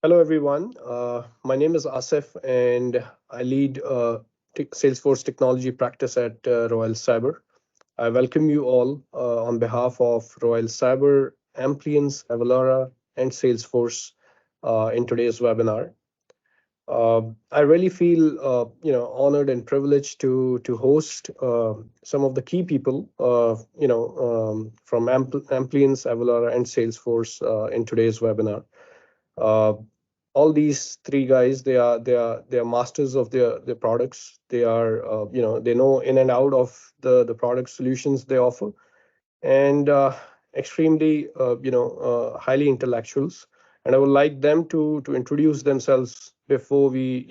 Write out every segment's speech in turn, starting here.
Hello, everyone. My name is Asif, and I lead Salesforce technology practice at Royal Cyber. I welcome you all on behalf of Royal Cyber, Amplience, Avalara, and Salesforce in today's webinar. I really feel honored and privileged to host some of the key people from Amplience, Avalara, and Salesforce in today's webinar. All these three guys, they are masters of their products. They are they know in and out of the product solutions they offer, and extremely highly intellectuals. And I would like them to introduce themselves before we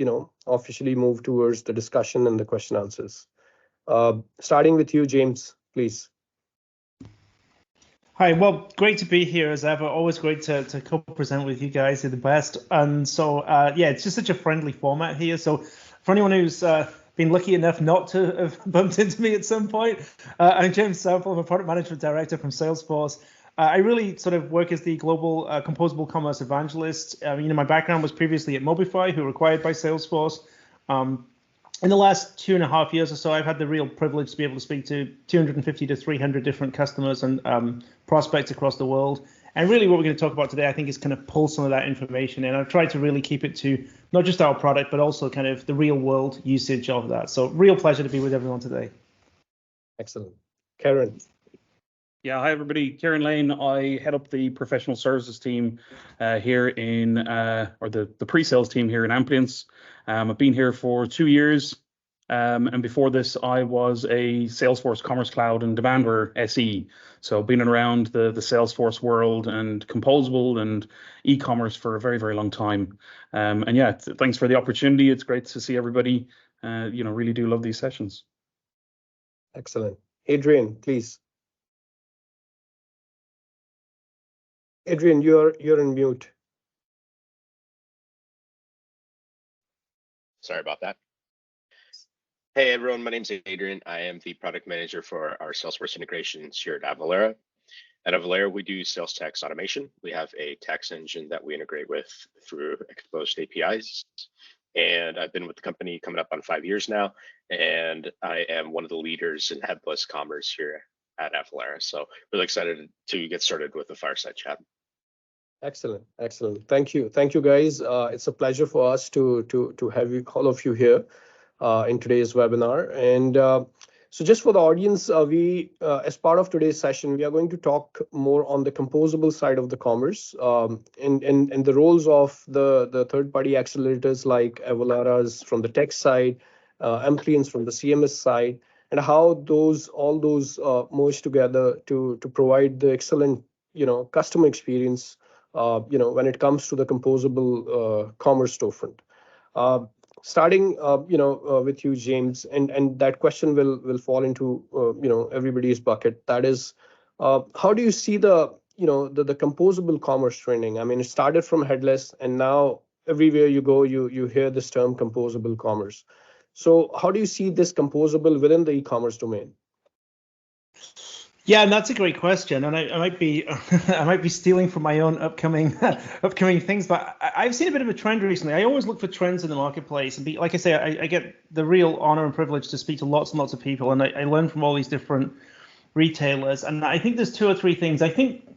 officially move towards the discussion and the question answers. Starting with you, James, please. Hi, well, great to be here as ever. Always great to co-present with you guys. You're the best. And so, yeah, it's just such a friendly format here. So for anyone who's been lucky enough not to have bumped into me at some point, I'm James Sample. I'm a product management director from Salesforce. I really sort of work as the global composable commerce evangelist. My background was previously at Mobify, who were acquired by Salesforce. In the last 2.5 years or so, I've had the real privilege to be able to speak to 250 to 300 different customers and prospects across the world. And really what we're going to talk about today, I think, is kind of pull some of that information in. I've tried to really keep it to not just our product, but also kind of the real world usage of that. So real pleasure to be with everyone today. Excellent. Karen. Yeah, hi everybody. Kieran Lane. I head up the professional services team here in, or the pre-sales team here in Amplience. I've been here for 2 years, and before this, I was a Salesforce Commerce Cloud and Demandware SE. So been around the Salesforce world and Composable and e-commerce for a very, very long time. And yeah, thanks for the opportunity. It's great to see everybody. Really do love these sessions. Excellent. Adrian, please. Adrian, you're on mute. Sorry about that. Hey everyone, my name is Adrian. I am the product manager for our Salesforce integrations here at Avalara. At Avalara, we do sales tax automation. We have a tax engine that we integrate with through exposed APIs. And I've been with the company coming up on 5 years now, and I am one of the leaders in headless commerce here at Avalara. So really excited to get started with the fireside chat. Excellent. Thank you, guys. It's a pleasure for us to have all of you here in today's webinar. And so just for the audience, we as part of today's session, we are going to talk more on the composable side of the commerce and the roles of the third-party accelerators like Avalara's from the tech side, Amplience from the CMS side, and how all those merge together to provide the excellent customer experience when it comes to the composable commerce storefront. Starting with you, James, and that question will fall into everybody's bucket. That is, how do you see the composable commerce trending? I mean, it started from headless, and now everywhere you go, you hear this term composable commerce. So how do you see this composable within the e-commerce domain? Yeah, and that's a great question, and I might be I might be stealing from my own upcoming things, but I've seen a bit of a trend recently. I always look for trends in the marketplace, and like I say, I get the real honor and privilege to speak to lots and lots of people, and I learn from all these different retailers. And I think there's 2 or 3 things. I think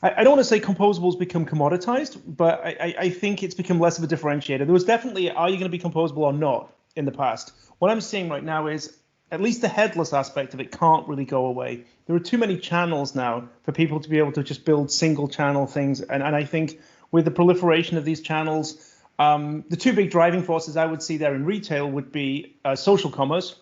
I don't want to say composables become commoditized, but I think it's become less of a differentiator. There was definitely, are you going to be composable or not in the past? What I'm seeing right now is at least the headless aspect of it can't really go away. There are too many channels now for people to be able to just build single channel things. And I think with the proliferation of these channels, the 2 big driving forces I would see there in retail would be social commerce.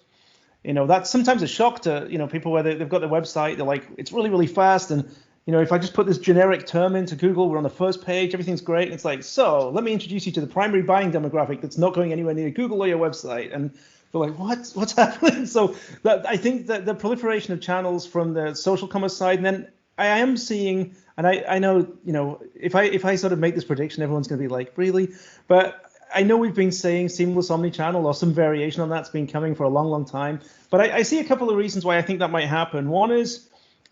That's sometimes a shock to people where they've got their website. They're like, it's really, really fast. And if I just put this generic term into Google, we're on the first page, everything's great. And it's like, so let me introduce you to the primary buying demographic that's not going anywhere near Google or your website. And they're like, what's happening? So I think that the proliferation of channels from the social commerce side, and then I am seeing, and I know, if I sort of make this prediction, everyone's going to be like, really? But I know we've been saying seamless omnichannel or some variation on that's been coming for a long, long time. But I see a couple of reasons why I think that might happen. One is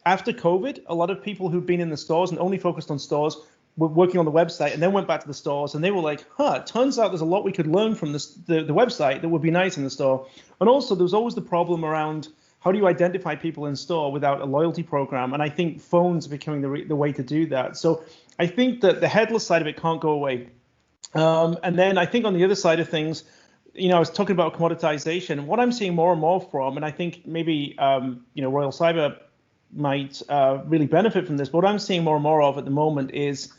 after COVID, a lot of people who've been in the stores and only focused on stores were working on the website and then went back to the stores, and they were like, it turns out there's a lot we could learn from this, the website that would be nice in the store. And also there's always the problem around how do you identify people in store without a loyalty program? And I think phones are becoming the way to do that. So I think that the headless side of it can't go away. And then I think on the other side of things, I was talking about commoditization. What I'm seeing more and more from, and I think maybe Royal Cyber might really benefit from this, but what I'm seeing more and more of at the moment is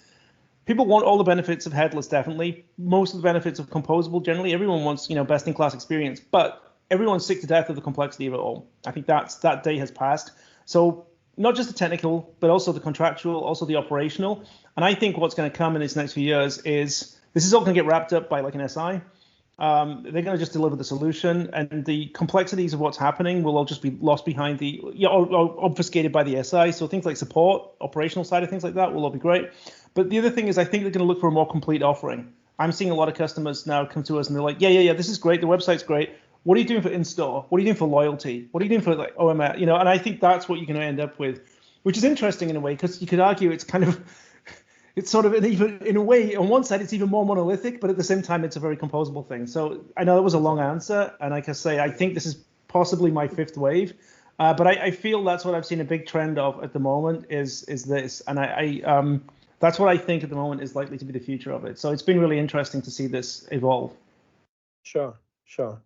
people want all the benefits of headless, definitely. Most of the benefits of composable, generally. Everyone wants best in class experience, but everyone's sick to death of the complexity of it all. I think that day has passed. So not just the technical, but also the contractual, also the operational. And I think what's going to come in these next few years is this is all going to get wrapped up by like an SI. They're going to just deliver the solution, and the complexities of what's happening will all just be lost behind or obfuscated by the SI. So things like support, operational side of things like that will all be great. But the other thing is I think they're going to look for a more complete offering. I'm seeing a lot of customers now come to us and they're like, yeah, this is great. The website's great. What are you doing for in-store? What are you doing for loyalty? What are you doing for like OMS? And I think that's what you're going to end up with, which is interesting in a way, because you could argue it's kind of, it's sort of even in a way, on one side, it's even more monolithic, but at the same time, it's a very composable thing. So I know it was a long answer, and like I say, I think this is possibly my fifth wave, but I feel that's what I've seen a big trend of at the moment is this, and I that's what I think at the moment is likely to be the future of it. So it's been really interesting to see this evolve. Sure.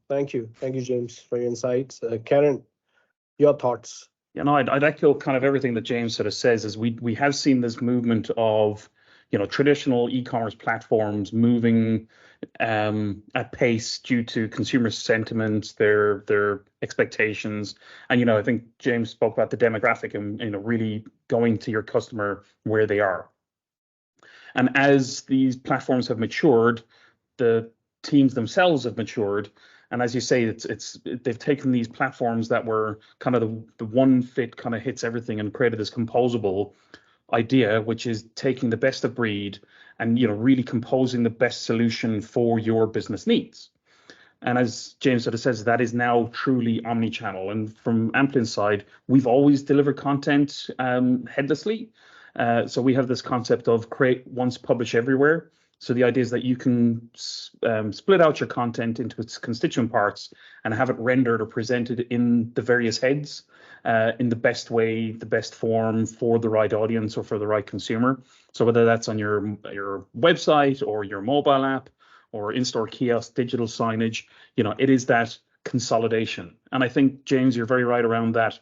Thank you, James, for your insights. Karen, your thoughts? I'd echo kind of everything that James sort of says. Is we have seen this movement of traditional e-commerce platforms moving at pace due to consumer sentiment, their expectations, and I think James spoke about the demographic and really going to your customer where they are. And as these platforms have matured, the teams themselves have matured. And as you say, they've taken these platforms that were kind of the one fit kind of hits everything and created this composable idea, which is taking the best of breed and really composing the best solution for your business needs. And as James sort of says, that is now truly omni-channel. And from Amplience side, we've always delivered content headlessly. So we have this concept of create once, publish everywhere. So the idea is that you can split out your content into its constituent parts and have it rendered or presented in the various heads in the best way, the best form for the right audience or for the right consumer. So whether that's on your website or your mobile app or in-store kiosk, digital signage, it is that consolidation. And I think, James, you're very right around that.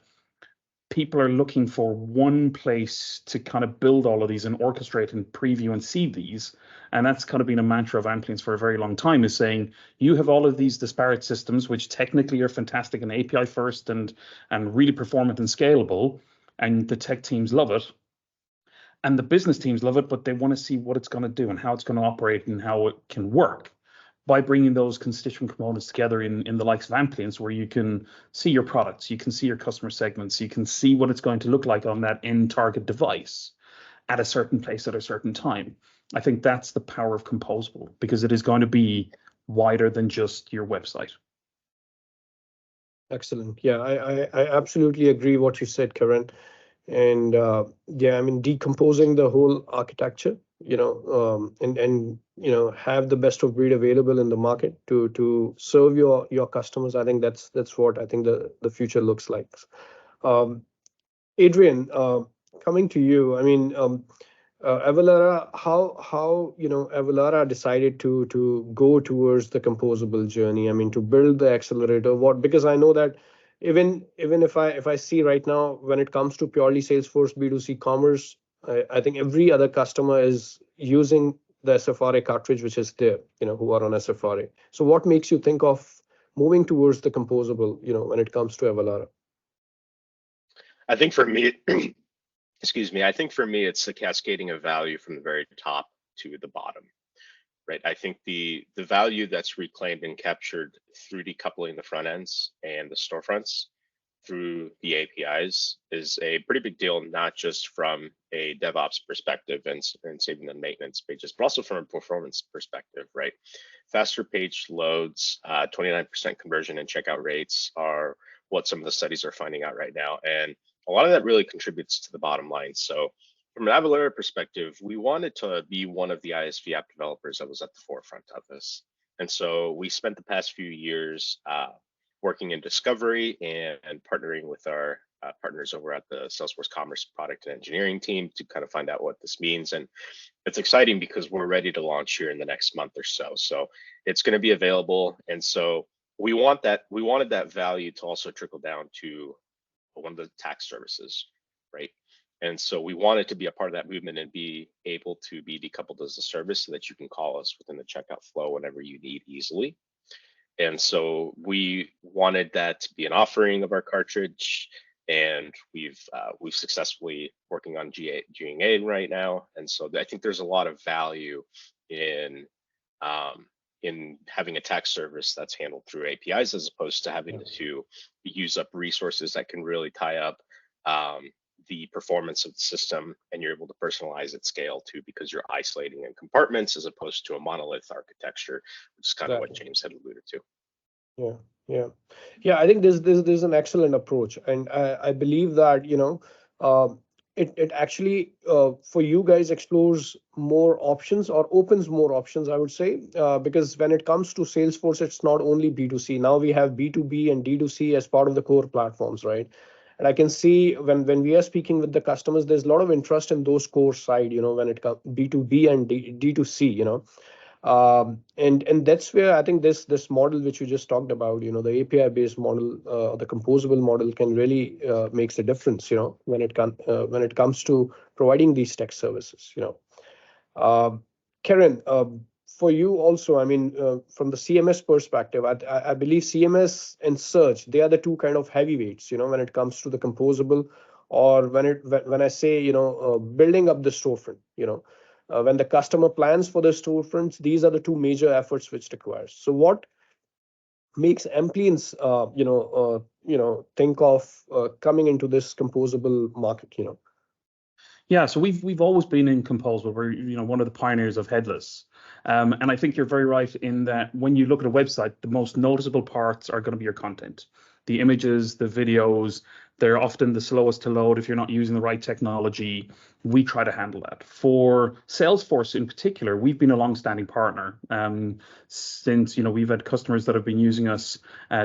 People are looking for one place to kind of build all of these and orchestrate and preview and see these. And that's kind of been a mantra of Amplience for a very long time, is saying you have all of these disparate systems, which technically are fantastic and API first and really performant and scalable. And the tech teams love it. And the business teams love it, but they want to see what it's going to do and how it's going to operate and how it can work. By bringing those constituent components together in the likes of Amplience, where you can see your products, you can see your customer segments, you can see what it's going to look like on that end target device at a certain place at a certain time. I think that's the power of Composable, because it is going to be wider than just your website. Excellent. Yeah, I absolutely agree what you said, Karen. And decomposing the whole architecture, and have the best of breed available in the market to serve your customers. I think that's what I think the future looks like. Adrian, coming to you. Avalara, how Avalara decided to go towards the composable journey. To build the accelerator. Because I know that even if I see right now, when it comes to purely Salesforce B2C commerce, I think every other customer is using the SFRA cartridge, which is there, who are on SFRA. So what makes you think of moving towards the composable, when it comes to Avalara? I think for me, I think for me, it's the cascading of value from the very top to the bottom, right? I think the value that's reclaimed and captured through decoupling the front ends and the storefronts through the APIs is a pretty big deal, not just from a DevOps perspective and saving the maintenance pages, but also from a performance perspective, right? Faster page loads, 29% conversion and checkout rates are what some of the studies are finding out right now. And a lot of that really contributes to the bottom line. So From an Avalara perspective, we wanted to be one of the ISV app developers that was at the forefront of this. And so we spent the past few years working in discovery and partnering with our partners over at the Salesforce Commerce product and engineering team to kind of find out what this means. And it's exciting because we're ready to launch here in the next month or so. So it's going to be available. And so we wanted that value to also trickle down to one of the tax services, right? And so we wanted to be a part of that movement and be able to be decoupled as a service so that you can call us within the checkout flow whenever you need easily. And so we wanted that to be an offering of our cartridge, and we've successfully working on GA right now. And so I think there's a lot of value in having a tax service that's handled through APIs as opposed to having to use up resources that can really tie up the performance of the system, and you're able to personalize at scale too, because you're isolating in compartments as opposed to a monolith architecture, which is kind of what James had alluded to. Yeah. I think there's an excellent approach, and I believe that it actually for you guys explores more options or opens more options, I would say, because when it comes to Salesforce, it's not only B2C. Now we have B2B and D2C as part of the core platforms, right? And I can see when we are speaking with the customers, there's a lot of interest in those core side, when it comes B2B and D2C, and that's where I think this model which you just talked about, the API based model, the composable model can really makes a difference, when it comes to providing these tech services, Karen, for you also, I mean, from the CMS perspective, I believe CMS and search, they are the two kind of heavyweights, when it comes to the composable, or when I say, building up the storefront, when the customer plans for the storefronts, these are the two major efforts which requires. So what makes Amplience, think of coming into this composable market, Yeah, so we've always been in Composable. We're one of the pioneers of headless, and I think you're very right in that when you look at a website, the most noticeable parts are going to be your content, the images, the videos. They're often the slowest to load if you're not using the right technology. We try to handle that. For Salesforce in particular, we've been a long-standing partner since we've had customers that have been using us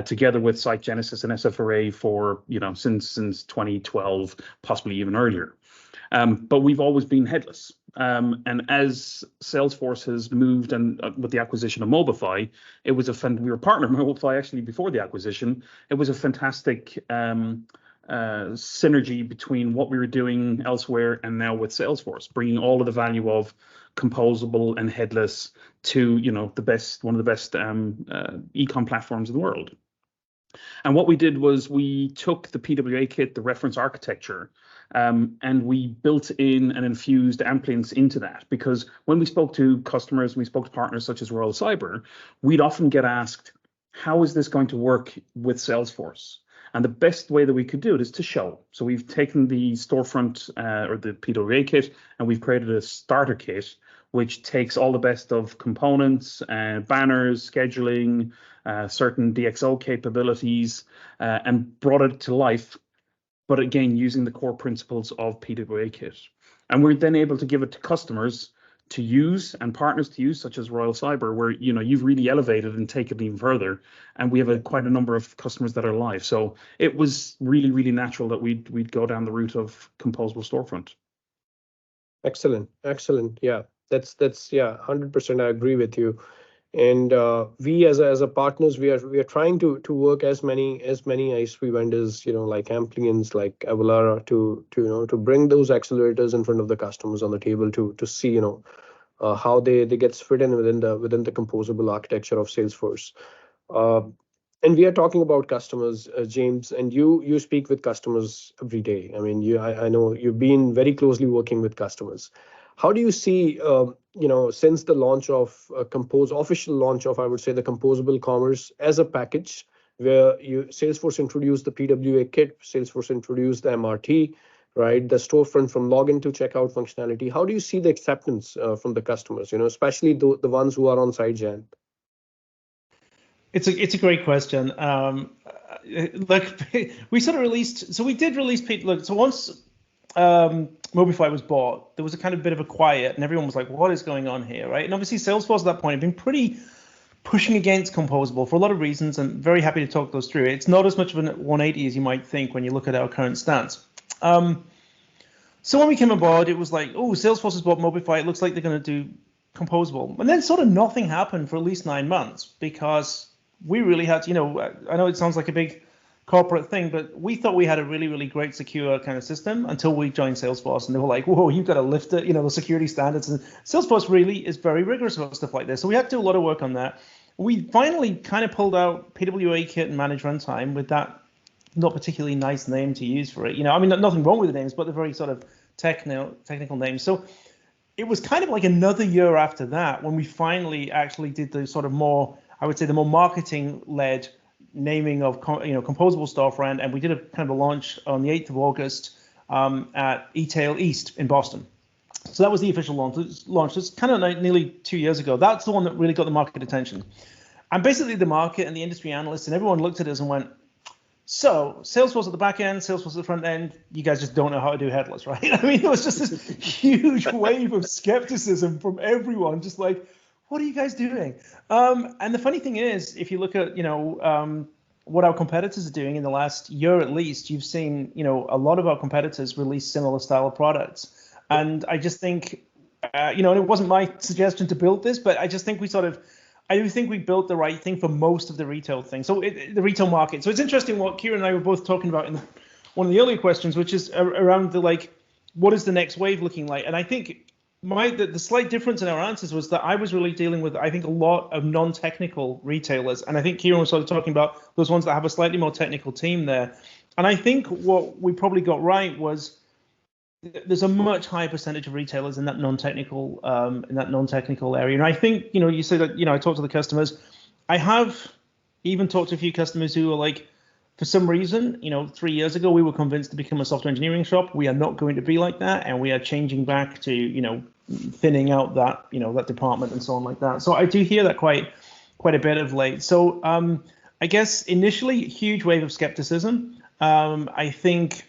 together with Site Genesis and SFRA for since 2012, possibly even earlier. But we've always been headless. And as Salesforce has moved and with the acquisition of Mobify, we were a partner of Mobify actually before the acquisition. It was a fantastic synergy between what we were doing elsewhere and now with Salesforce, bringing all of the value of composable and headless to one of the best e-com platforms in the world. And what we did was we took the PWA kit, the reference architecture, and we built in and infused Amplience into that. Because when we spoke to customers, we spoke to partners such as Royal Cyber, we'd often get asked, how is this going to work with Salesforce? And the best way that we could do it is to show. So we've taken the storefront or the PWA kit, and we've created a starter kit, which takes all the best of components, banners, scheduling, certain DXO capabilities, and brought it to life, but again, using the core principles of PWA kit. And we're then able to give it to customers to use and partners to use, such as Royal Cyber, where you've really elevated and taken it even further. And we have quite a number of customers that are live. So it was really, really natural that we'd go down the route of composable storefront. Excellent. Yeah, that's 100%. I agree with you. And we as a partners, we are trying to work as many ISV vendors, like Amplience, like Avalara, to bring those accelerators in front of the customers on the table to see how they get fit in within the composable architecture of Salesforce. And we are talking about customers, James, and you speak with customers every day. I mean, I know you've been very closely working with customers. How do you see, since the launch of official launch of, I would say, the Composable Commerce as a package, where Salesforce introduced the PWA kit, Salesforce introduced the MRT, right, the storefront from login to checkout functionality. How do you see the acceptance from the customers, especially the ones who are on site, Jan? It's a great question. Look, we sort of released. So we did release. Look, so once Mobify was bought, there was a kind of bit of a quiet, and everyone was like, what is going on here, right? And obviously Salesforce at that point had been pretty pushing against Composable for a lot of reasons. I'm very happy to talk those through. It's not as much of a 180 as you might think when you look at our current stance. So when we came aboard, it was like, oh, Salesforce has bought Mobify. It looks like they're going to do Composable. And then sort of nothing happened for at least 9 months because we really had, I know it sounds like a big corporate thing, but we thought we had a really, really great secure kind of system until we joined Salesforce, and they were like, whoa, you've got to lift it, the security standards. And Salesforce really is very rigorous about stuff like this. So we had to do a lot of work on that. We finally kind of pulled out PWA Kit and Manage Runtime with that not particularly nice name to use for it. Nothing wrong with the names, but they're very sort of technical names. So it was kind of like another year after that when we finally actually did the sort of more, I would say, the more marketing-led naming of Composable Storefront, and we did a kind of a launch on the 8th of August at eTail East in Boston. So that was the official launch. It's kind of nearly 2 years ago. That's the one that really got the market attention. And basically the market and the industry analysts and everyone looked at us and went, so Salesforce at the back end, Salesforce at the front end, you guys just don't know how to do headless, right? I mean, it was just this huge wave of skepticism from everyone, just like, what are you guys doing? And the funny thing is, if you look at, what our competitors are doing in the last year at least, you've seen, a lot of our competitors release similar style of products. And I just think, and it wasn't my suggestion to build this, but I just think I do think we built the right thing for most of the retail thing. So the retail market. So it's interesting what Kieran and I were both talking about in one of the earlier questions, which is around what is the next wave looking like? And I think the slight difference in our answers was that I was really dealing with, I think, a lot of non-technical retailers. And I think Kieran was sort of talking about those ones that have a slightly more technical team there. And I think what we probably got right was there's a much higher percentage of retailers in that non-technical area. And I think, you say that, I talk to the customers. I have even talked to a few customers who are like, for some reason, 3 years ago, we were convinced to become a software engineering shop. We are not going to be like that. And we are changing back to, thinning out that, that department and so on like that. So I do hear that quite a bit of late. So I guess initially, huge wave of skepticism. I think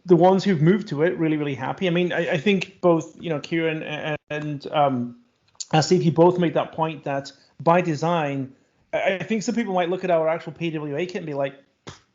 the ones who've moved to it really, really happy. I mean, I think both, Kieran and Steve, you both made that point that by design, I think some people might look at our actual PWA kit and be like,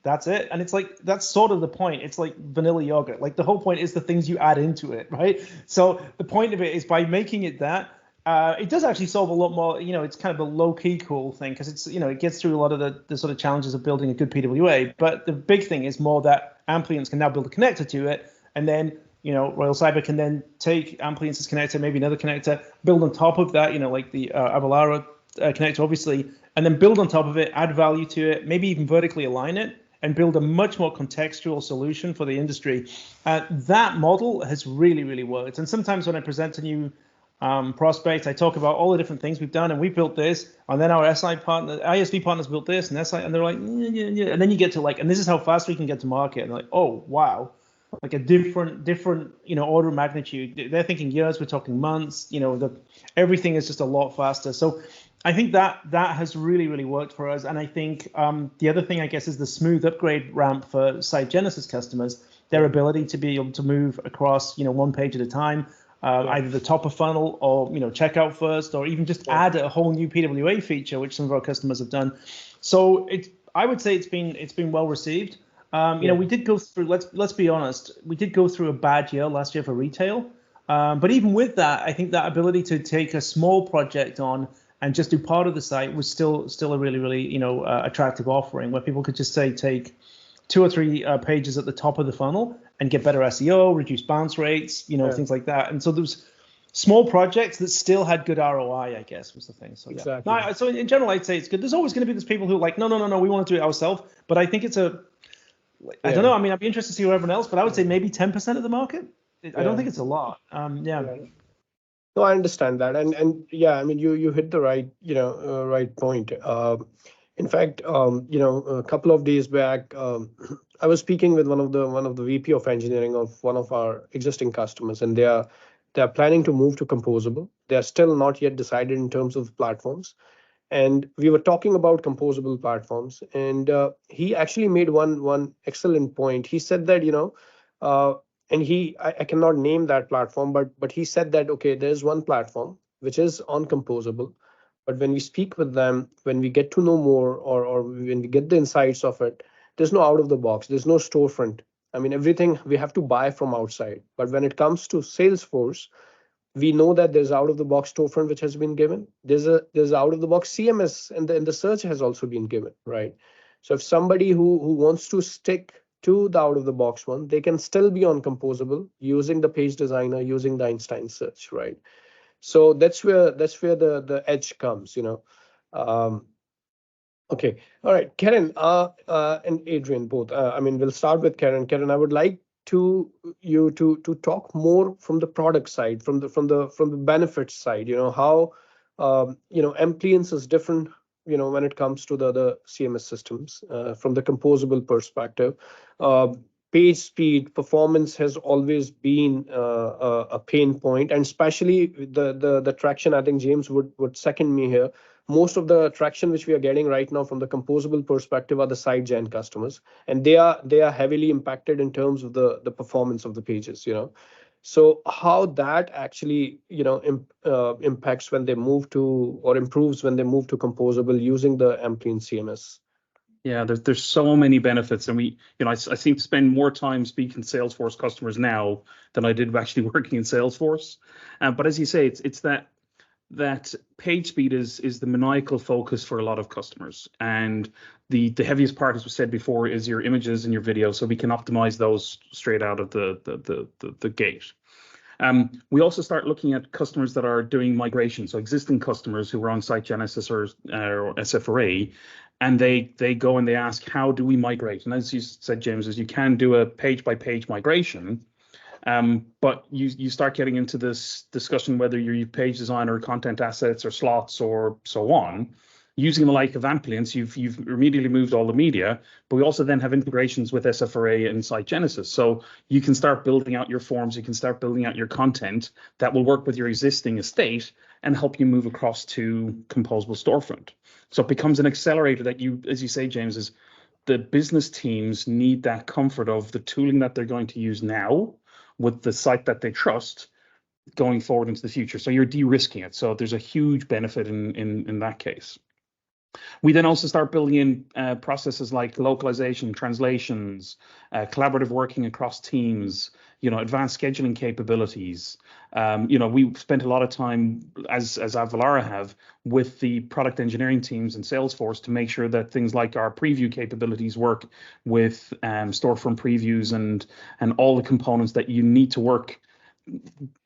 that's it. And it's like, that's sort of the point. It's like vanilla yogurt. Like the whole point is the things you add into it, right? So the point of it is by making it that, it does actually solve a lot more, it's kind of a low-key cool thing because it's, it gets through a lot of the sort of challenges of building a good PWA. But the big thing is more that Amplience can now build a connector to it. And then, Royal Cyber can then take Amplience's connector, maybe another connector, build on top of that, like the Avalara connector, obviously, and then build on top of it, add value to it, maybe even vertically align it, and build a much more contextual solution for the industry. That model has really, really worked. And sometimes when I present to new prospects, I talk about all the different things we've done, and we built this, and then our ISV partners built this, and they're like, yeah. And then you get to and this is how fast we can get to market. And like, oh, wow, like a different, order of magnitude. They're thinking years, we're talking months. Everything is just a lot faster. So I think that has really, really worked for us. And I think the other thing, I guess, is the smooth upgrade ramp for Site Genesis customers, their ability to be able to move across, one page at a time, either the top of funnel or, checkout first, or even just add a whole new PWA feature, which some of our customers have done. So I would say it's been well received. We did go through, let's be honest, we did go through a bad year last year for retail. But even with that, I think that ability to take a small project on and just do part of the site was still a really, really, attractive offering where people could just take 2 or 3 pages at the top of the funnel and get better SEO, reduce bounce rates, things like that. And so there was small projects that still had good ROI, I guess, was the thing. So exactly. No, so in general, I'd say it's good. There's always going to be those people who are like, no, we want to do it ourselves. But I think I don't know. I mean, I'd be interested to see everyone else, but I would say maybe 10% of the market. I don't think it's a lot. No, I understand that, and yeah, I mean, you hit the right right point. In fact, a couple of days back, I was speaking with one of the VP of engineering of one of our existing customers, and they're planning to move to Composable. They're still not yet decided in terms of platforms, and we were talking about Composable platforms, and he actually made one excellent point. He said that and I cannot name that platform, but he said that, okay, there's one platform which is on Composable, but when we speak with them, when we get to know more, or when we get the insights of it, there's no out of the box, there's no storefront. I mean, everything we have to buy from outside. But when it comes to Salesforce, we know that there's out of the box storefront which has been given. There's out of the box CMS, and the search has also been given, right? So if somebody who wants to stick to the out of the box one, they can still be on Composable using the page designer, using the Einstein search, right? So that's where the edge comes, you know. um, Okay. All right. Karen and Adrian both. I mean, we'll start with Karen. Karen, I would like to talk more from the product side, from the benefits side. You know how Amplience is different. You know, when it comes to the CMS systems, from the composable perspective, uh, page speed, performance has always been a pain point, and especially the traction. I think James would second me here. Most of the traction which we are getting right now from the composable perspective are the side gen customers, and they are heavily impacted in terms of the performance of the pages, you know. So how that actually, you know, impacts when they move to, or improves when they move to composable using the Amplien CMS. Yeah, there's so many benefits, and I seem to spend more time speaking to Salesforce customers now than I did actually working in Salesforce. But as you say, it's that page speed is the maniacal focus for a lot of customers, and the heaviest part, as we said before, is your images and your video, so we can optimize those straight out of the gate. We also start looking at customers that are doing migration, so existing customers who are on Site Genesis or SFRA, and they go and they ask, how do we migrate? And as you said, James, is you can do a page by page migration, but you start getting into this discussion whether you use page design or content assets or slots or so on. Using the like of Amplience, you've immediately moved all the media, but we also then have integrations with SFRA and Site Genesis. So you can start building out your forms, you can start building out your content that will work with your existing estate and help you move across to Composable Storefront. So it becomes an accelerator that you, as you say, James, is the business teams need that comfort of the tooling that they're going to use now with the site that they trust going forward into the future. So you're de-risking it. So there's a huge benefit in that case. We then also start building in processes like localization, translations, collaborative working across teams, advanced scheduling capabilities. We spent a lot of time, as Avalara have, with the product engineering teams in Salesforce to make sure that things like our preview capabilities work with storefront previews and all the components that you need to work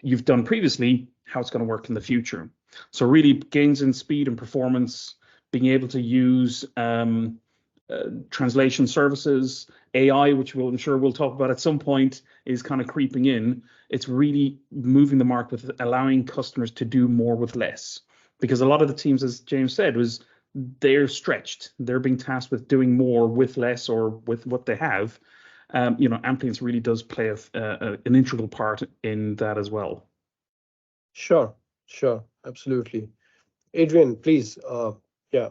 you've done previously, how it's going to work in the future. So really gains in speed and performance, being able to use translation services, AI, which I'm sure we'll talk about at some point, is kind of creeping in. It's really moving the mark with allowing customers to do more with less. Because a lot of the teams, as James said, they're stretched. They're being tasked with doing more with less or with what they have. Amplience really does play an integral part in that as well. Sure, absolutely. Adrian, please, yeah,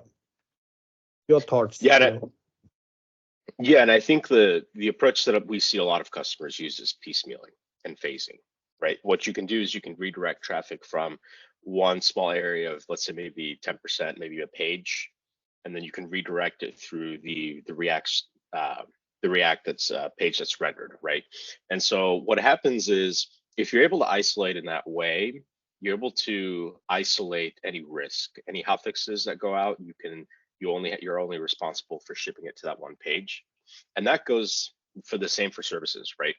your thoughts. And I think the approach that we see a lot of customers use is piecemealing and phasing, right? What you can do is you can redirect traffic from one small area of, let's say, maybe 10%, maybe a page, and then you can redirect it through the React that's page that's rendered, right? And so what happens is, if you're able to isolate in that way, you're able to isolate any risk, any hotfixes that go out. You're only responsible for shipping it to that one page, and that goes for the same for services, right?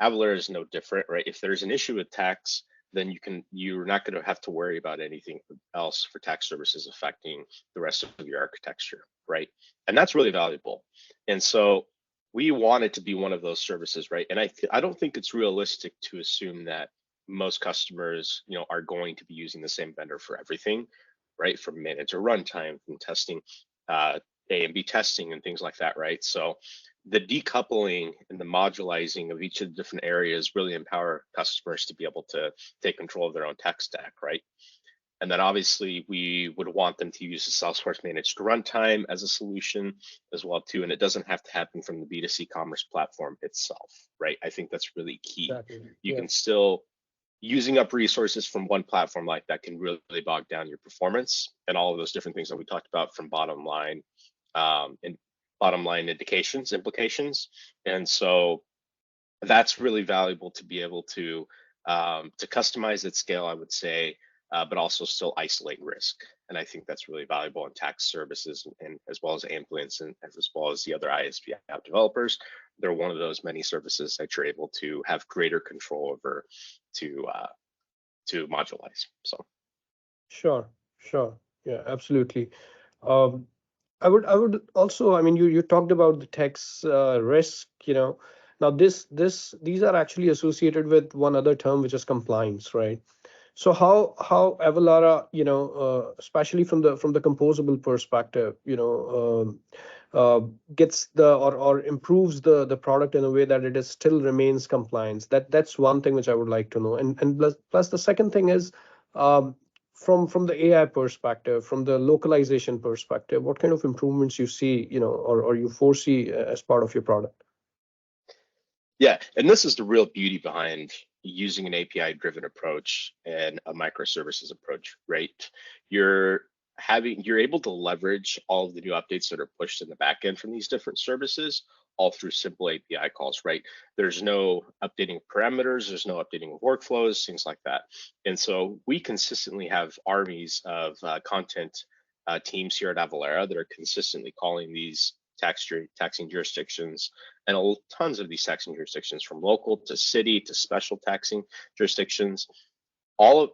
Avalara is no different, right? If there's an issue with tax, then you're not going to have to worry about anything else for tax services affecting the rest of your architecture, right? And that's really valuable. And so we want it to be one of those services, right? And I don't think it's realistic to assume that most customers, are going to be using the same vendor for everything, right? From manager runtime, from testing, A and B testing, and things like that, right? So the decoupling and the modularizing of each of the different areas really empower customers to be able to take control of their own tech stack, right? And then obviously we would want them to use the Salesforce managed runtime as a solution as well too. And it doesn't have to happen from the B2C commerce platform itself, right? I think that's really key. Exactly. You Yeah. can still, using up resources from one platform like that can really bog down your performance and all of those different things that we talked about from bottom line and bottom line implications. And so that's really valuable to be able to customize at scale, I would say, but also still isolate risk. And I think that's really valuable in tax services and as well as Amplience and as well as the other ISV app developers. They're one of those many services that you're able to have greater control over to modulize. So Sure. Yeah, absolutely. Um, I would also, I mean, you talked about the tax risk, Now these are actually associated with one other term, which is compliance, right? So how Avalara, especially from the composable perspective, gets or improves the product in a way that it is still remains compliance. That's one thing which I would like to know. And plus the second thing is, um, from the AI perspective, from the localization perspective, what kind of improvements you see, or you foresee as part of your product? yeah, and this is the real beauty behind using an API driven approach and a microservices approach, right? You're able to leverage all of the new updates that are pushed in the back end from these different services all through simple API calls, right? There's no updating parameters, there's no updating of workflows, things like that. And so we consistently have armies of content teams here at Avalara that are consistently calling these taxing jurisdictions and tons of these taxing jurisdictions, from local to city to special taxing jurisdictions.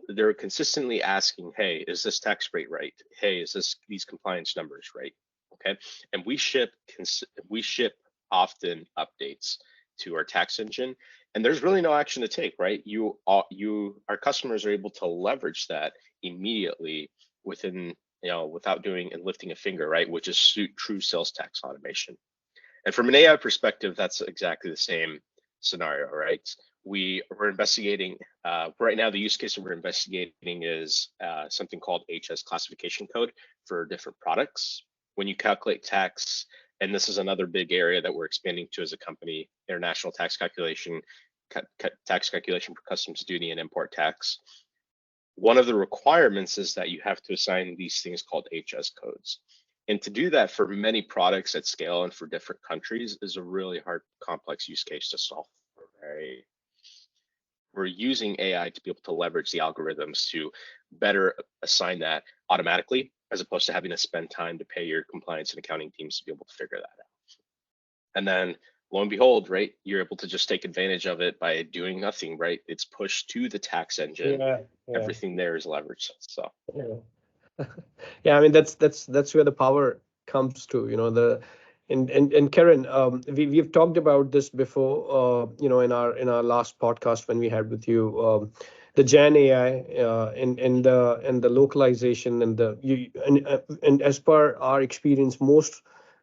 They're consistently asking, hey, is this tax rate right? Hey, is these compliance numbers right? Okay, and we ship often updates to our tax engine, and there's really no action to take, right? Our customers are able to leverage that immediately within, without doing and lifting a finger, right? Which is true sales tax automation. And from an AI perspective, that's exactly the same scenario, right? We're investigating right now. The use case that we're investigating is something called HS classification code for different products. When you calculate tax, and this is another big area that we're expanding to as a company, international tax calculation for customs duty and import tax. One of the requirements is that you have to assign these things called HS codes. And to do that for many products at scale and for different countries is a really hard, complex use case to solve. Right? We're using AI to be able to leverage the algorithms to better assign that automatically, as opposed to having to spend time to pay your compliance and accounting teams to be able to figure that out. And then lo and behold, right, you're able to just take advantage of it by doing nothing, right? It's pushed to the tax engine. Yeah. Everything there is leveraged. So Yeah. Yeah, I mean that's where the power comes to, and Karen, we've talked about this before, in our last podcast when we had with you, the Gen AI, and the localization and as per our experience,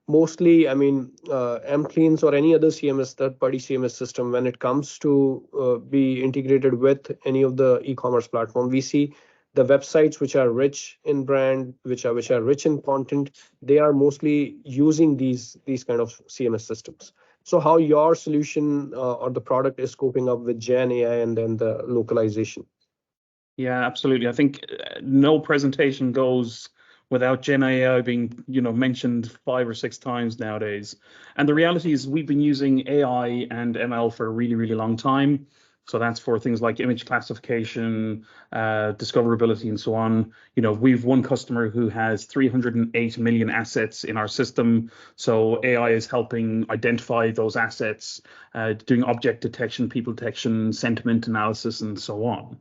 mostly, I mean, Amplience or any other CMS, third-party CMS system, when it comes to be integrated with any of the e-commerce platform, we see the websites which are rich in brand, which are rich in content, they are mostly using these kind of CMS systems. So how your solution or the product is coping up with Gen AI and then the localization? Yeah, absolutely. I think no presentation goes without Gen AI being, mentioned 5 or 6 times nowadays. And the reality is we've been using AI and ML for a really, really long time. So that's for things like image classification, discoverability, and so on. We've one customer who has 308 million assets in our system. So AI is helping identify those assets, doing object detection, people detection, sentiment analysis, and so on.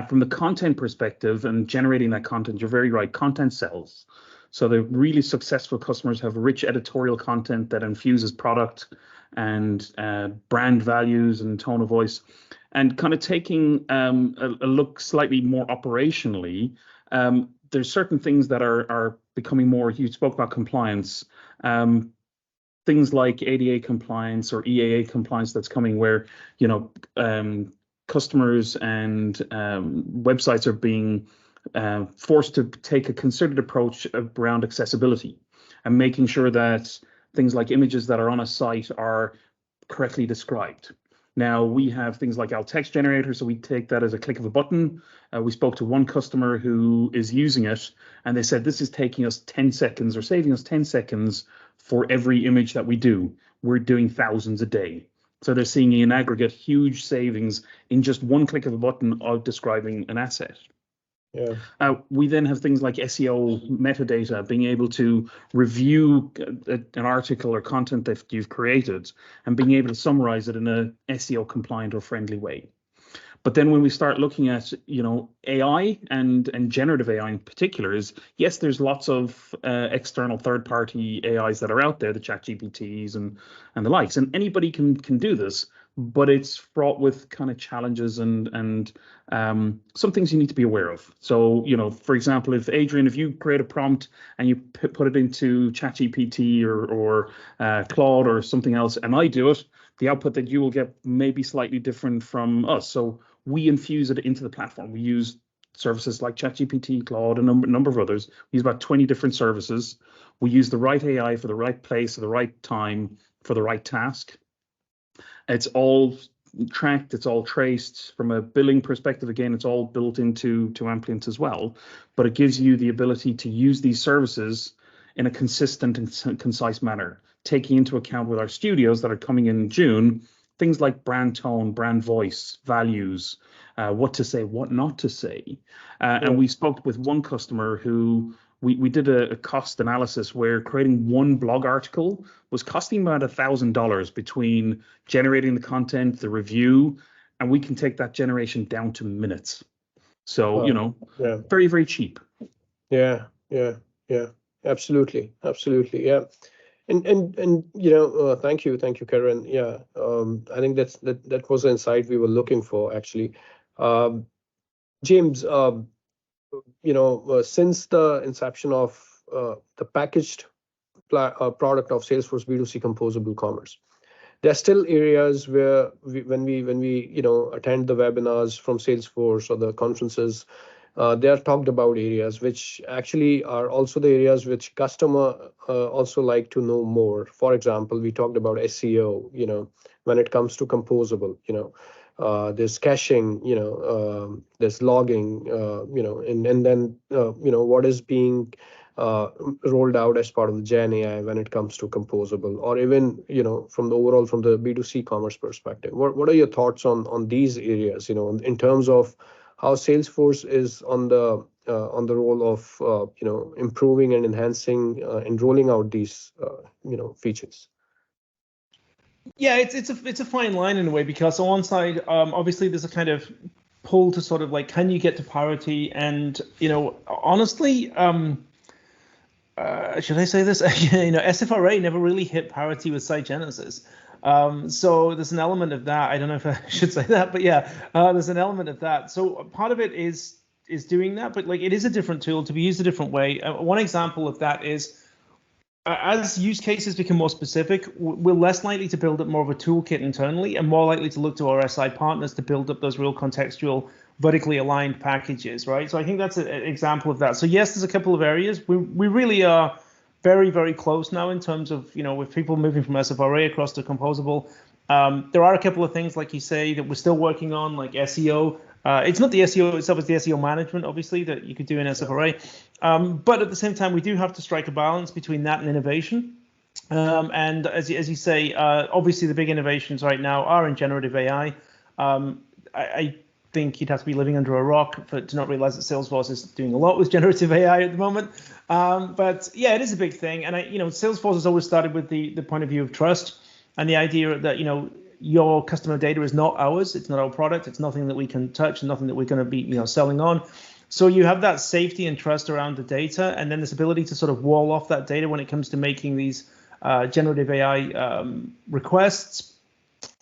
From the content perspective and generating that content, you're very right, content sells. So the really successful customers have rich editorial content that infuses product and brand values and tone of voice. And kind of taking a look slightly more operationally, there's certain things that are becoming more, you spoke about compliance, things like ADA compliance or EAA compliance that's coming where, customers and websites are being forced to take a considered approach around accessibility and making sure that things like images that are on a site are correctly described. Now, we have things like our text generator, so we take that as a click of a button. We spoke to one customer who is using it, and they said this is taking us 10 seconds or saving us 10 seconds for every image that we do. We're doing thousands a day. So they're seeing in aggregate huge savings in just one click of a button of describing an asset. Yeah. We then have things like SEO metadata, being able to review an article or content that you've created and being able to summarize it in a SEO compliant or friendly way. But then when we start looking at, AI and generative AI in particular, is yes, there's lots of external third-party AIs that are out there, the chat GPTs and the likes, and anybody can do this, but it's fraught with kind of challenges and some things you need to be aware of. So, for example, if you create a prompt and you put it into ChatGPT or Claude or something else, and I do it, the output that you will get may be slightly different from us. So we infuse it into the platform. We use services like ChatGPT, Claude, a number of others. We use about 20 different services. We use the right AI for the right place at the right time for the right task. It's all tracked, it's all traced. From a billing perspective, again, it's all built into Amplience as well. But it gives you the ability to use these services in a consistent and concise manner, taking into account with our studios that are coming in June, things like brand tone, brand voice, values, what to say, what not to say. And we spoke with one customer who we did a cost analysis where creating one blog article was costing about $1,000 between generating the content, the review, and we can take that generation down to minutes. So, very, very cheap. Yeah. Absolutely. Yeah. And thank you, Karen. Yeah. I think that was the insight we were looking for, actually. James, since the inception of the packaged product of Salesforce B2C Composable Commerce, there are still areas where when we attend the webinars from Salesforce or the conferences, they are talked about areas which actually are also the areas which customer also like to know more. For example, we talked about SEO, when it comes to Composable, there's caching, there's logging, and then, what is being rolled out as part of the Gen AI when it comes to Composable, or even, from the B2C commerce perspective. What are your thoughts on these areas, in terms of how Salesforce is on the role of, improving and enhancing and rolling out these, features? Yeah, it's a fine line in a way, because on one side, obviously there's a kind of pull to sort of like, can you get to parity? And honestly, should I say this? SFRA never really hit parity with Site Genesis. So there's an element of that. I don't know if I should say that, but yeah, there's an element of that. So part of it is doing that, but like, it is a different tool to be used a different way. One example of that is, as use cases become more specific, we're less likely to build up more of a toolkit internally and more likely to look to our SI partners to build up those real contextual, vertically aligned packages, right? So I think that's an example of that. So yes, there's a couple of areas. We really are very, very close now in terms of, with people moving from SFRA across to Composable. There are a couple of things, like you say, that we're still working on, like SEO. It's not the SEO itself, it's the SEO management, obviously, that you could do in SFRA. But at the same time, we do have to strike a balance between that and innovation. And as you say, obviously the big innovations right now are in generative AI. I think you'd have to be living under a rock to not realize that Salesforce is doing a lot with generative AI at the moment. But yeah, it is a big thing. And Salesforce has always started with the point of view of trust and the idea that, your customer data is not ours. It's not our product. It's nothing that we can touch and nothing that we're going to be, selling on. So you have that safety and trust around the data, and then this ability to sort of wall off that data when it comes to making these generative AI requests,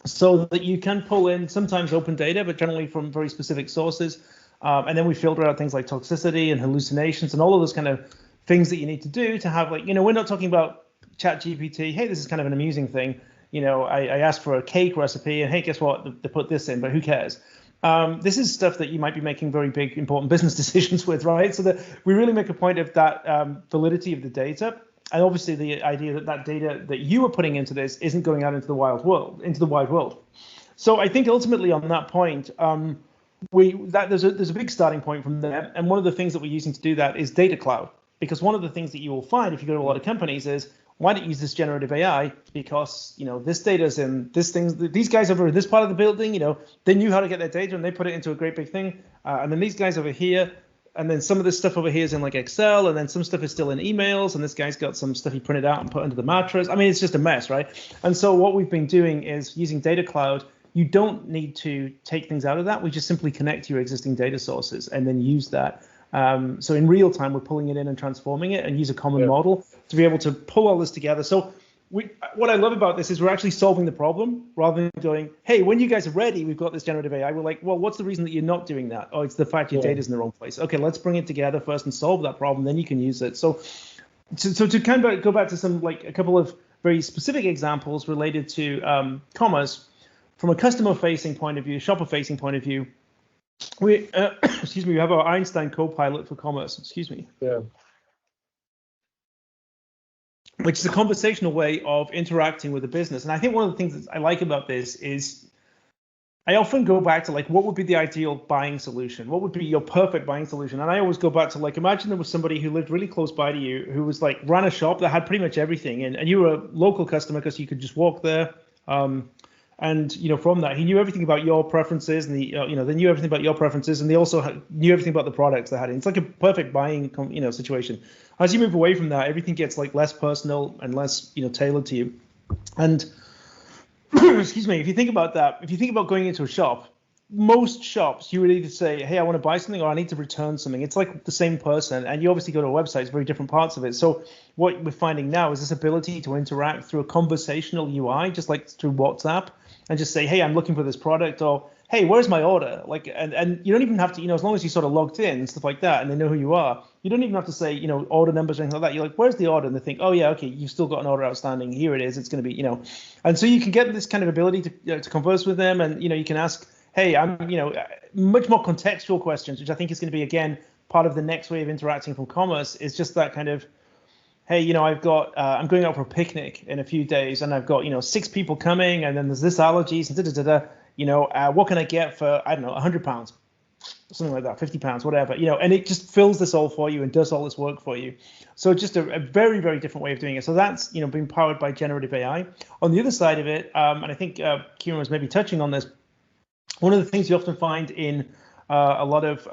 so that you can pull in sometimes open data, but generally from very specific sources. And then we filter out things like toxicity and hallucinations and all of those kind of things that you need to do to have, like, we're not talking about ChatGPT. Hey, this is kind of an amusing thing. I asked for a cake recipe and hey, guess what? They put this in, but who cares? This is stuff that you might be making very big, important business decisions with, right? So that we really make a point of that validity of the data, and obviously the idea that that data that you are putting into this isn't going out into the wide world. So I think ultimately on that point, there's a big starting point from there, and one of the things that we're using to do that is data cloud, because one of the things that you will find if you go to a lot of companies is, why don't you use this generative AI? Because, this data's in this thing. These guys over in this part of the building, they knew how to get their data and they put it into a great big thing. And then these guys over here, and then some of this stuff over here is in like Excel, and then some stuff is still in emails, and this guy's got some stuff he printed out and put under the mattress. I mean, it's just a mess, right? And so what we've been doing is using data cloud. You don't need to take things out of that. We just simply connect to your existing data sources and then use that. So in real time, we're pulling it in and transforming it and use a common model to be able to pull all this together. So what I love about this is we're actually solving the problem rather than going, hey, when you guys are ready, we've got this generative AI. We're like, well, what's the reason that you're not doing that? Oh, it's the fact your data's in the wrong place. Okay, let's bring it together first and solve that problem. Then you can use it. So to kind of go back to some, like a couple of very specific examples related to commerce from a customer-facing point of view, shopper-facing point of view. We we have our Einstein Copilot for commerce. Which is a conversational way of interacting with the business. And I think one of the things that I like about this is I often go back to, like, what would be the ideal buying solution? What would be your perfect buying solution? And I always go back to, like, imagine there was somebody who lived really close by to you, who was like ran a shop that had pretty much everything, and you were a local customer because you could just walk there. And from that, he knew everything about your preferences, and they knew everything about your preferences, and they also knew everything about the products they had. It's like a perfect buying, situation. As you move away from that, everything gets like less personal and less, tailored to you. And excuse me, if you think about that, if you think about going into a shop, most shops you would either say, hey, I want to buy something, or I need to return something. It's like the same person, and you obviously go to a website, it's very different parts of it. So what we're finding now is this ability to interact through a conversational UI, just like through WhatsApp, and just say, hey, I'm looking for this product, or hey, where's my order? Like, and you don't even have to, as long as you sort of logged in and stuff like that, and they know who you are, you don't even have to say, order numbers or anything like that. You're like, where's the order? And they think, oh yeah, okay, you've still got an order outstanding. Here it is. It's going to be, and so you can get this kind of ability to converse with them, and you can ask, hey, I'm, much more contextual questions, which I think is going to be, again, part of the next way of interacting from commerce, is just that kind of, hey, I've got, I'm going out for a picnic in a few days, and I've got, 6 people coming, and then there's this allergies, and what can I get for, I don't know, £100, something like that, £50, whatever, and it just fills this all for you and does all this work for you. So just a very, very different way of doing it. So that's, being powered by generative AI. On the other side of it, and I think Kieran was maybe touching on this, one of the things you often find in a lot of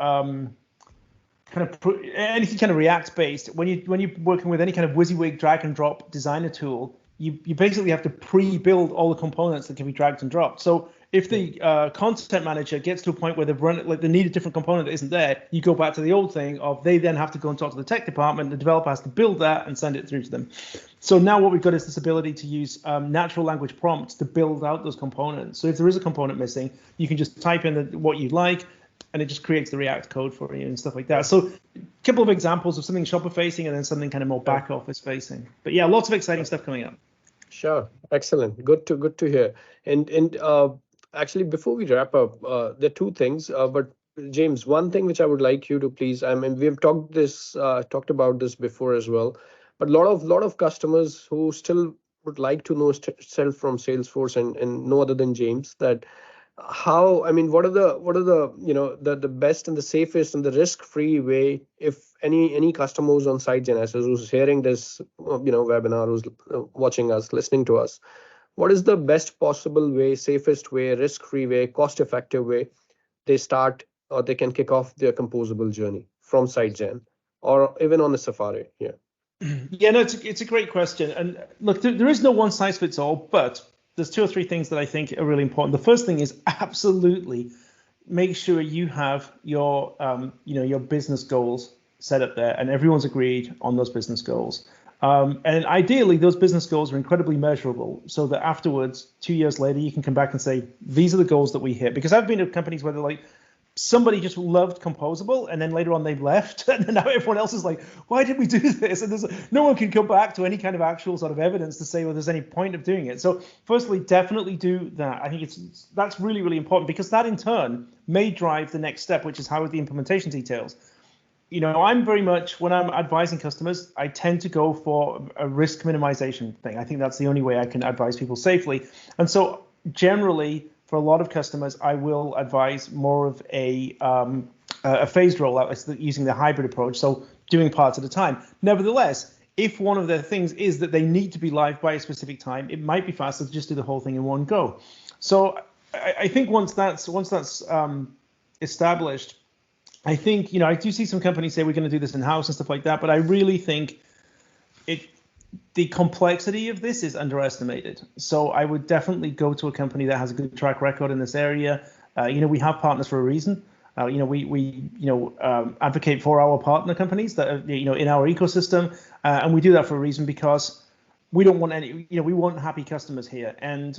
anything kind of React based, when you're working with any kind of WYSIWYG drag and drop designer tool, you basically have to pre-build all the components that can be dragged and dropped. So if the content manager gets to a point where they need a different component that isn't there, you go back to the old thing of they then have to go and talk to the tech department. The developer has to build that and send it through to them. So now what we've got is this ability to use natural language prompts to build out those components. So if there is a component missing, you can just type in what you'd like, and it just creates the React code for you and stuff like that. So a couple of examples of something shopper facing and then something kind of more back office facing. But yeah, lots of exciting stuff coming up. Sure, excellent, good to hear. And actually, before we wrap up, there are two things. But James, one thing which I would like you to please, I mean, we have talked about this before as well, but lot of customers who still would like to know self from Salesforce and no other than James, that how, I mean, what are the the best and the safest and the risk-free way, if any customers on SiteGenesis who's hearing this webinar, who's watching us, listening to us, what is the best possible way, safest way, risk-free way, cost-effective way they start or they can kick off their composable journey from SiteGen or even on a Safari? Yeah, no, it's a great question. And look, there is no one size fits all, but there's 2 or 3 things that I think are really important. The first thing is absolutely make sure you have your your business goals set up there, and everyone's agreed on those business goals. And ideally, those business goals are incredibly measurable, so that afterwards, 2 years later, you can come back and say, these are the goals that we hit. Because I've been to companies where they're like, somebody just loved Composable, and then later on they left, and now everyone else is like, why did we do this? And no one can come back to any kind of actual sort of evidence to say, well, there's any point of doing it. So firstly, definitely do that. I think that's really, really important, because that in turn may drive the next step, which is how are the implementation details. I'm very much, when I'm advising customers, I tend to go for a risk minimization thing. I think that's the only way I can advise people safely. And so generally, for a lot of customers, I will advise more of a phased rollout, using the hybrid approach, so doing parts at a time. Nevertheless, if one of the things is that they need to be live by a specific time, it might be faster to just do the whole thing in one go. So I think once that's established, I think, I do see some companies say we're going to do this in-house and stuff like that, but I really think the complexity of this is underestimated. So I would definitely go to a company that has a good track record in this area. We have partners for a reason. We advocate for our partner companies that are, in our ecosystem, and we do that for a reason, because we don't want we want happy customers here. And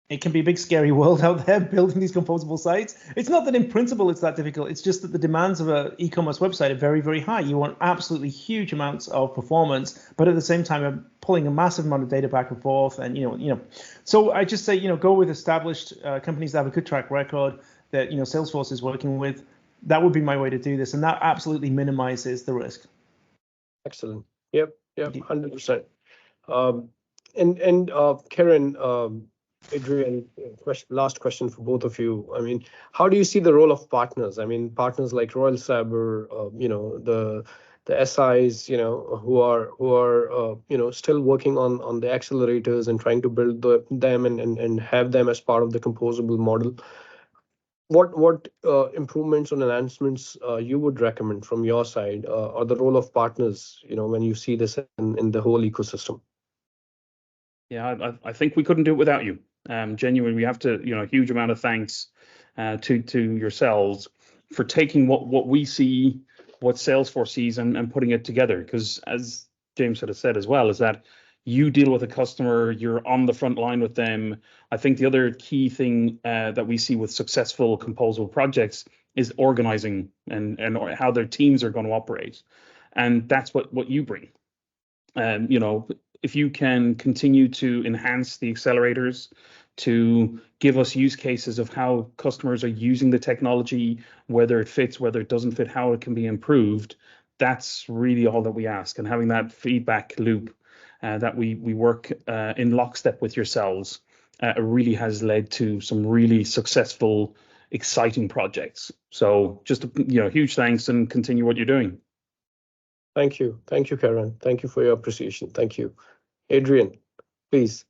it can be a big, scary world out there building these composable sites. It's not that in principle it's that difficult. It's just that the demands of an e-commerce website are very, very high. You want absolutely huge amounts of performance, but at the same time, you're pulling a massive amount of data back and forth. And so I just say, go with established companies that have a good track record that Salesforce is working with. That would be my way to do this, and that absolutely minimizes the risk. Excellent. Yep, 100%. And Karen, Adrian, last question for both of you. I mean, how do you see the role of partners? I mean, partners like Royal Sabre, the SIs, who are still working on the accelerators and trying to build them and have them as part of the composable model. What improvements or enhancements you would recommend from your side, or the role of partners, when you see this in the whole ecosystem? Yeah, I think we couldn't do it without you. Genuinely, we have to, a huge amount of thanks to yourselves for taking what we see, what Salesforce sees, and putting it together. Because as James had said as well, is that you deal with a customer, you're on the front line with them. I think the other key thing that we see with successful composable projects is organizing and how their teams are going to operate. And that's what you bring. If you can continue to enhance the accelerators, to give us use cases of how customers are using the technology, whether it fits, whether it doesn't fit, how it can be improved, that's really all that we ask. And having that feedback loop that we work in lockstep with yourselves really has led to some really successful, exciting projects. So just huge thanks, and continue what you're doing. Thank you, Karen. Thank you for your appreciation. Thank you, Adrian. Please.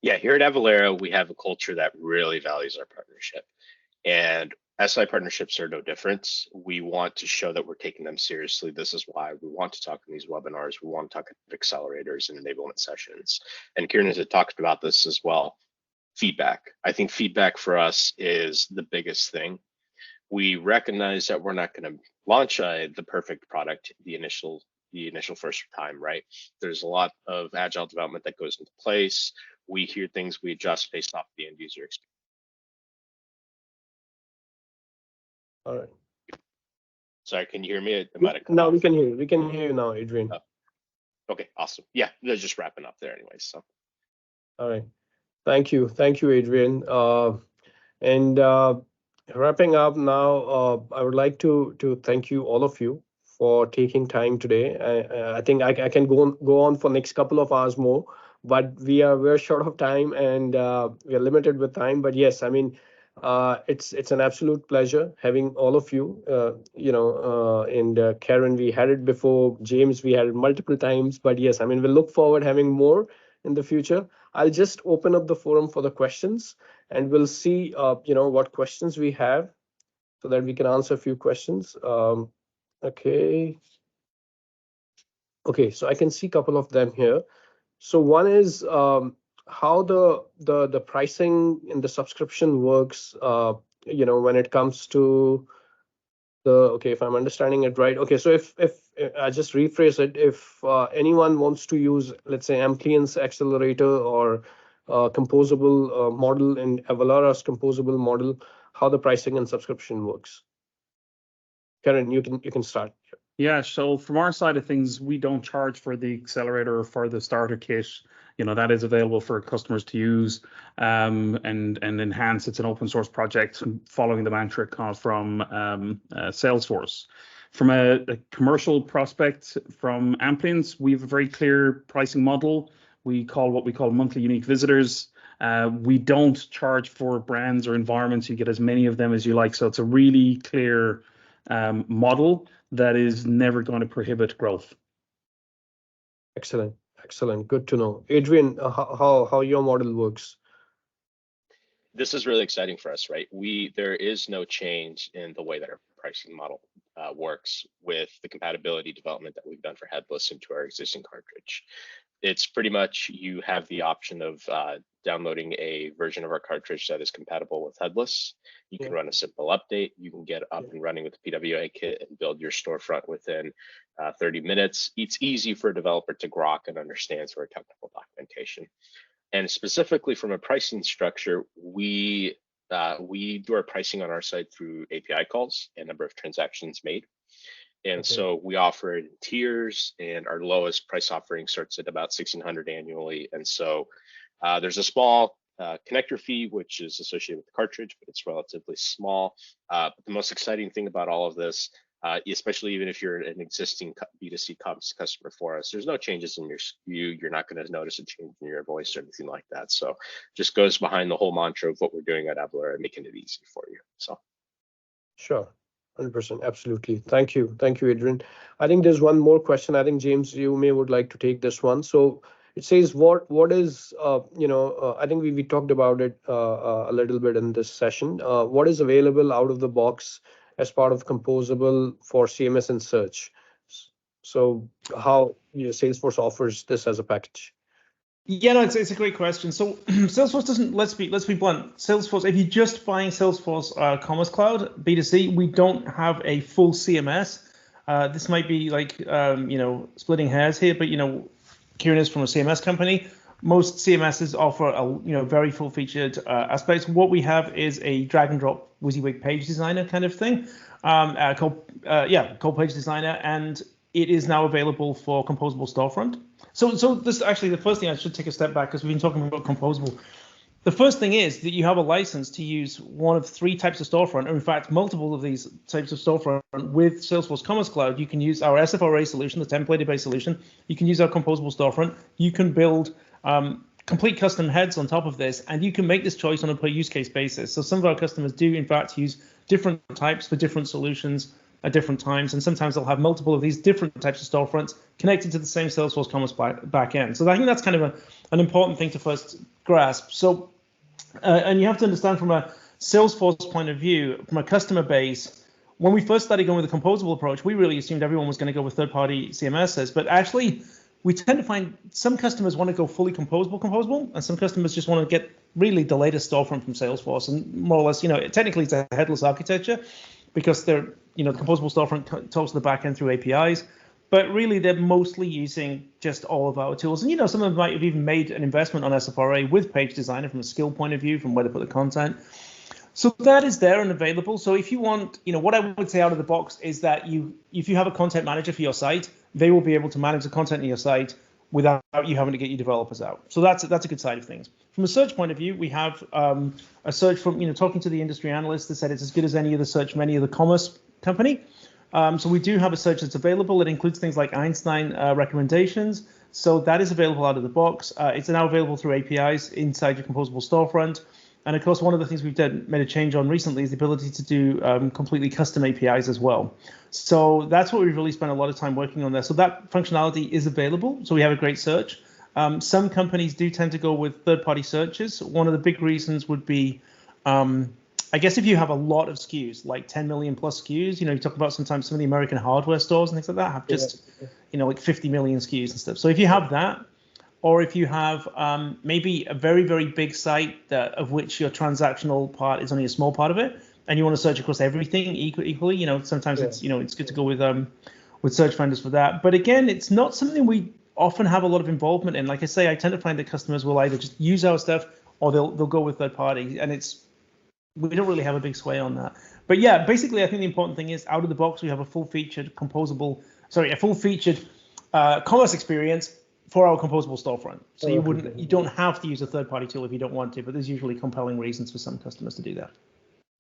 Yeah, here at Avalara, we have a culture that really values our partnership, and SI partnerships are no different. We want to show that we're taking them seriously. This is why we want to talk in these webinars. We want to talk about accelerators and enablement sessions. And Kieran has talked about this as well. Feedback. I think feedback for us is the biggest thing. We recognize that we're not going to launch the perfect product the initial first time, right? There's a lot of agile development that goes into place. We hear things, we adjust based off the end user experience. All right. Sorry, can you hear me? No, we can hear you. We can hear you now, Adrian. Oh, okay, awesome. Yeah, they're just wrapping up there anyways. So. All right. Thank you, Adrian. And wrapping up now, I would like to thank you, all of you, for taking time today. I think I can go on for next couple of hours more, but we're short of time, and we are limited with time. But yes, I mean, it's an absolute pleasure having all of you. And Karen, we had it before. James, we had it multiple times. But yes, I mean, we'll look forward having more in the future. I'll just open up the forum for the questions, and we'll see what questions we have, so that we can answer a few questions. Okay, so I can see a couple of them here. So one is how the pricing in the subscription works, when it comes to if I'm understanding it right. Okay, so if I just rephrase it, if anyone wants to use, let's say, Amplience accelerator or composable model in Avalara's composable model, how the pricing and subscription works. Karen, you can start. Yeah, so from our side of things, we don't charge for the accelerator or for the starter kit. That is available for customers to use and enhance. It's an open source project following the mantra from Salesforce. From a commercial prospect from Amplience, we have a very clear pricing model. We call what we call monthly unique visitors. We don't charge for brands or environments. You get as many of them as you like. So it's a really clear model that is never going to prohibit growth. Excellent. Good to know. Adrian, how your model works? This is really exciting for us, right? There is no change in the way that our pricing model works with the compatibility development that we've done for headless into our existing cartridge. It's pretty much you have the option of downloading a version of our cartridge that is compatible with headless. You can run a simple update. You can get up and running with the PWA kit and build your storefront within 30 minutes. It's easy for a developer to grok and understand through our technical documentation. And specifically from a pricing structure, we do our pricing on our site through API calls and number of transactions made. And so we offer it in tiers, and our lowest price offering starts at about $1,600 annually. And so there's a small connector fee, which is associated with the cartridge, but it's relatively small. But the most exciting thing about all of this, especially even if you're an existing B2C customer for us, there's no changes in your SKU. You're not going to notice a change in your invoice or anything like that. So just goes behind the whole mantra of what we're doing at Avalara, making it easy for you. So sure. 100%. Absolutely. Thank you, Adrian. I think there's one more question. I think James, you would like to take this one. So it says, what is I think we talked about it a little bit in this session. What is available out of the box as part of Composable for CMS and search? So how Salesforce offers this as a package? Yeah, no, it's a great question. So Salesforce doesn't, let's be blunt. Salesforce, if you're just buying Salesforce Commerce Cloud B2C, we don't have a full CMS. This might be like splitting hairs here, but Kieran is from a CMS company. Most CMSs offer a very full featured aspects. What we have is a drag and drop WYSIWYG page designer kind of thing, called Page Designer, and it is now available for Composable Storefront. So this actually, the first thing, I should take a step back because we've been talking about Composable. The first thing is that you have a license to use one of three types of storefront, or in fact, multiple of these types of storefront with Salesforce Commerce Cloud. You can use our SFRA solution, the templated-based solution. You can use our Composable Storefront. You can build complete custom heads on top of this, and you can make this choice on a per use case basis. So some of our customers do, in fact, use different types for different solutions at different times, and sometimes they'll have multiple of these different types of storefronts connected to the same Salesforce Commerce backend. So I think that's kind of an important thing to first grasp. So, and you have to understand from a Salesforce point of view, from a customer base, when we first started going with the composable approach, we really assumed everyone was going to go with third-party CMSs, but actually we tend to find some customers want to go fully composable, and some customers just want to get really the latest storefront from Salesforce, and more or less, technically it's a headless architecture because they're, the composable storefront talks to the backend through APIs, but really they're mostly using just all of our tools. And, some of them might have even made an investment on SFRA with Page Designer from a skill point of view, from where to put the content. So that is there and available. So if you want, what I would say out of the box is that if you have a content manager for your site, they will be able to manage the content in your site without you having to get your developers out. So that's a good side of things. From a search point of view, we have a search from, talking to the industry analysts that said it's as good as any other search from any other commerce company. So we do have a search that's available. It includes things like Einstein recommendations. So that is available out of the box. It's now available through APIs inside your composable storefront. And of course, one of the things we've made a change on recently is the ability to do completely custom APIs as well. So that's what we've really spent a lot of time working on there. So that functionality is available. So we have a great search. Some companies do tend to go with third-party searches. One of the big reasons would be, I guess, if you have a lot of SKUs, like 10 million plus SKUs, you talk about sometimes some of the American hardware stores and things like that have just, like 50 million SKUs and stuff. So if you have that, or if you have maybe a very, very big site of which your transactional part is only a small part of it, and you want to search across everything equally, sometimes it's good to go with search vendors for that. But again, it's not something we often have a lot of involvement in. Like I say, I tend to find that customers will either just use our stuff or they'll go with third party, and it's we don't really have a big sway on that. But yeah, basically, I think the important thing is out of the box, we have a full-featured commerce experience for our composable storefront. So you don't have to use a third-party tool if you don't want to, but there's usually compelling reasons for some customers to do that.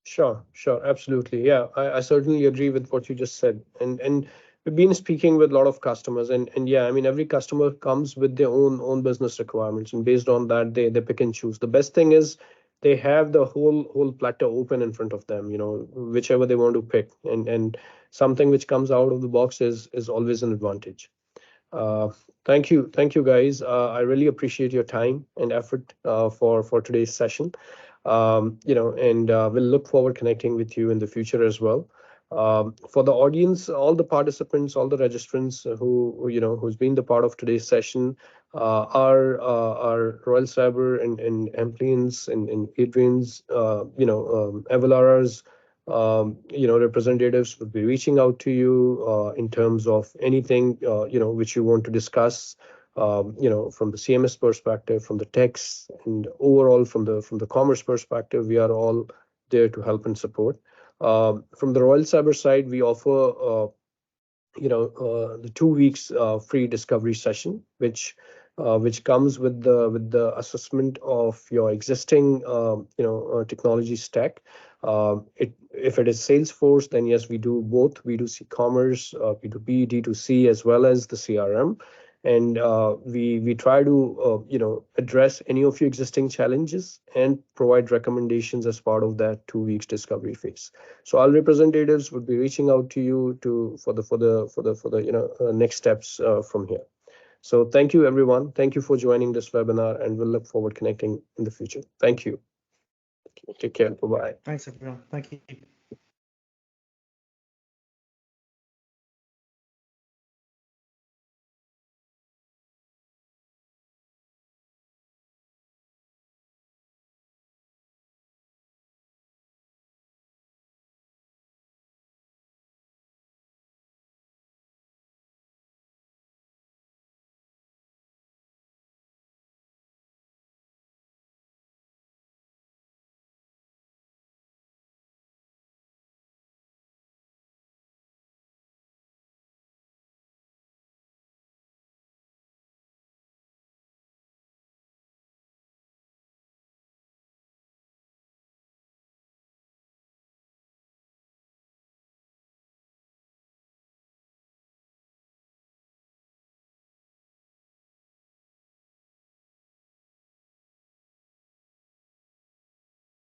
Sure, absolutely. Yeah, I certainly agree with what you just said. And we've been speaking with a lot of customers, and yeah, I mean, every customer comes with their own business requirements, and based on that, they pick and choose. The best thing is they have the whole platter open in front of them, whichever they want to pick, and something which comes out of the box is always an advantage. Thank you, guys. I really appreciate your time and effort for today's session. And we'll look forward connecting with you in the future as well. For the audience, all the participants, all the registrants who's been the part of today's session, our Royal Cyber and Amplience and Adrian's, Avalara's, representatives would be reaching out to you in terms of anything, which you want to discuss, from the CMS perspective, from the tax, and overall from the commerce perspective. We are all there to help and support. From the Royal Cyber side, we offer, the 2 weeks free discovery session, which comes with the assessment of your existing, technology stack. If it is Salesforce, then yes, we do both B2C commerce, B2B, D2C, as well as the CRM. And we try to address any of your existing challenges and provide recommendations as part of that 2 weeks discovery phase. So our representatives would be reaching out to you for the next steps from here. So thank you, everyone. Thank you for joining this webinar, and we'll look forward connecting in the future. Thank you. Take care. Bye-bye. Thanks, everyone. Thank you.